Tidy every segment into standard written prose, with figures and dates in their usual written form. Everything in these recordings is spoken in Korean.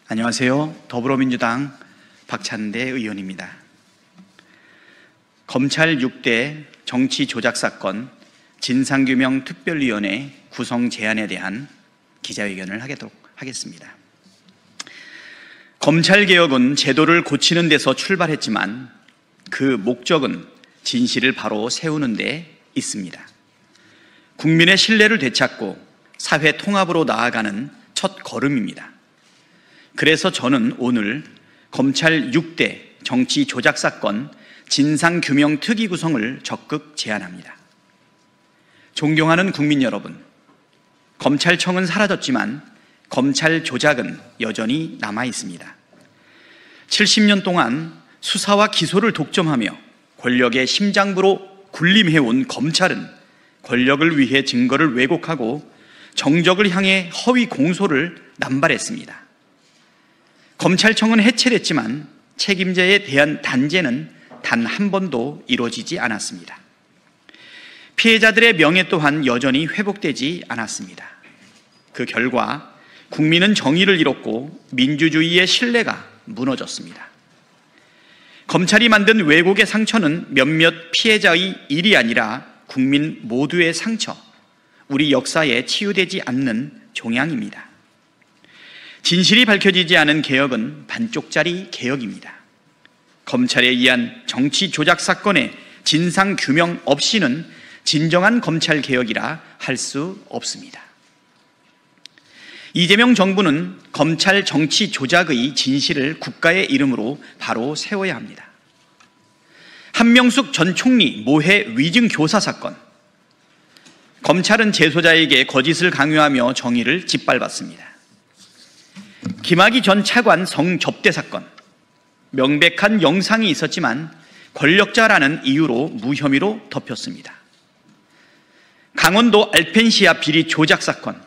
안녕하세요. 더불어민주당 박찬대 의원입니다. 검찰 6대 정치 조작 사건 진상규명 특별위원회 구성 제안에 대한 기자회견을 하도록 하겠습니다. 검찰개혁은 제도를 고치는 데서 출발했지만 그 목적은 진실을 바로 세우는 데 있습니다. 국민의 신뢰를 되찾고 사회 통합으로 나아가는 첫 걸음입니다. 그래서 저는 오늘 검찰 6대 정치 조작 사건 진상규명 특위 구성을 적극 제안합니다. 존경하는 국민 여러분, 검찰청은 사라졌지만 검찰 조작은 여전히 남아 있습니다. 70년 동안 수사와 기소를 독점하며 권력의 심장부로 군림해온 검찰은 권력을 위해 증거를 왜곡하고 정적을 향해 허위 공소를 남발했습니다. 검찰청은 해체됐지만 책임자에 대한 단죄는 단 한 번도 이루어지지 않았습니다. 피해자들의 명예 또한 여전히 회복되지 않았습니다. 그 결과 국민은 정의를 잃었고 민주주의의 신뢰가 무너졌습니다. 검찰이 만든 왜곡의 상처는 몇몇 피해자의 일이 아니라 국민 모두의 상처, 우리 역사에 치유되지 않는 종양입니다. 진실이 밝혀지지 않은 개혁은 반쪽짜리 개혁입니다. 검찰에 의한 정치 조작 사건의 진상 규명 없이는 진정한 검찰 개혁이라 할 수 없습니다. 이재명 정부는 검찰 정치 조작의 진실을 국가의 이름으로 바로 세워야 합니다. 한명숙 전 총리 모해 위증 교사 사건, 검찰은 재소자에게 거짓을 강요하며 정의를 짓밟았습니다. 김학의 전 차관 성접대 사건, 명백한 영상이 있었지만 권력자라는 이유로 무혐의로 덮였습니다. 강원도 알펜시아 비리 조작 사건,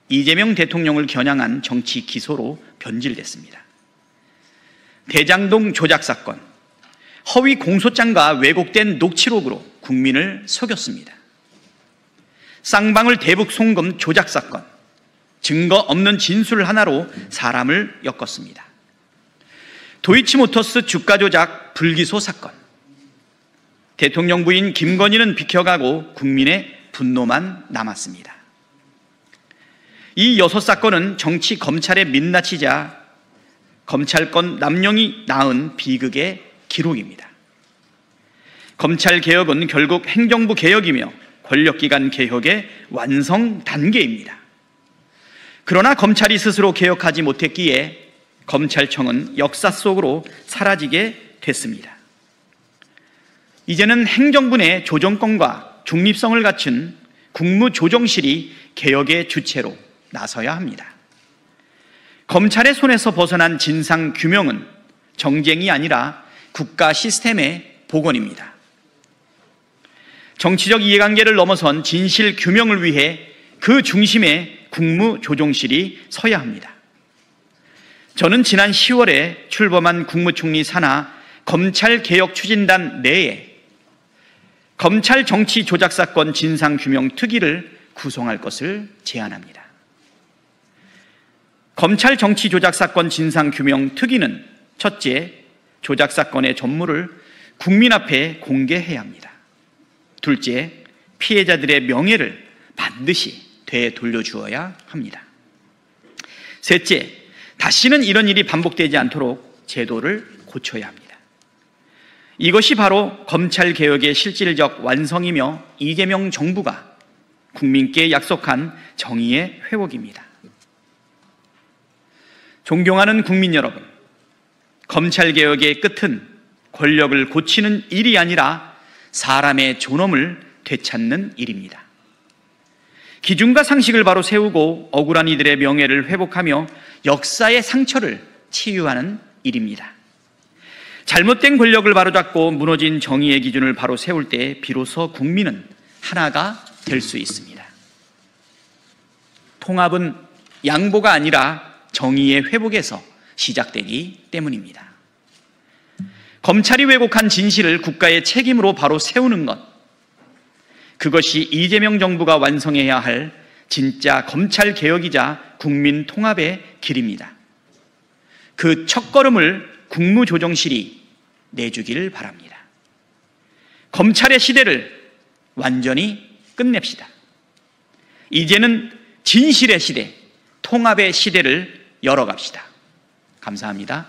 이재명 대통령을 겨냥한 정치 기소로 변질됐습니다. 대장동 조작 사건, 허위 공소장과 왜곡된 녹취록으로 국민을 속였습니다. 쌍방울 대북 송금 조작 사건, 증거 없는 진술 하나로 사람을 엮었습니다. 도이치모터스 주가 조작 불기소 사건, 대통령 부인 김건희는 비켜가고 국민의 분노만 남았습니다. 이 6사건은 정치 검찰에 민낯이자 검찰권 남용이 낳은 비극의 기록입니다. 검찰개혁은 결국 행정부 개혁이며 권력기관 개혁의 완성 단계입니다. 그러나 검찰이 스스로 개혁하지 못했기에 검찰청은 역사 속으로 사라지게 됐습니다. 이제는 행정부 내 조정권과 중립성을 갖춘 국무조정실이 개혁의 주체로 나서야 합니다. 검찰의 손에서 벗어난 진상규명은 정쟁이 아니라 국가 시스템의 복원입니다. 정치적 이해관계를 넘어선 진실규명을 위해 그 중심에 국무조정실이 서야 합니다. 저는 지난 10월에 출범한 국무총리 산하 검찰개혁추진단 내에 검찰 정치 조작 사건 진상규명 특위를 구성할 것을 제안합니다. 검찰 정치 조작 사건 진상규명 특위는 첫째, 조작 사건의 전모를 국민 앞에 공개해야 합니다. 둘째, 피해자들의 명예를 반드시 되돌려주어야 합니다. 셋째, 다시는 이런 일이 반복되지 않도록 제도를 고쳐야 합니다. 이것이 바로 검찰개혁의 실질적 완성이며 이재명 정부가 국민께 약속한 정의의 회복입니다. 존경하는 국민 여러분, 검찰개혁의 끝은 권력을 고치는 일이 아니라 사람의 존엄을 되찾는 일입니다. 기준과 상식을 바로 세우고 억울한 이들의 명예를 회복하며 역사의 상처를 치유하는 일입니다. 잘못된 권력을 바로잡고 무너진 정의의 기준을 바로 세울 때 비로소 국민은 하나가 될 수 있습니다. 통합은 양보가 아니라 정의의 회복에서 시작되기 때문입니다. 검찰이 왜곡한 진실을 국가의 책임으로 바로 세우는 것, 그것이 이재명 정부가 완성해야 할 진짜 검찰 개혁이자 국민 통합의 길입니다. 그 첫걸음을 국무조정실이 내주길 바랍니다. 검찰의 시대를 완전히 끝냅시다. 이제는 진실의 시대, 통합의 시대를 열어갑시다. 감사합니다.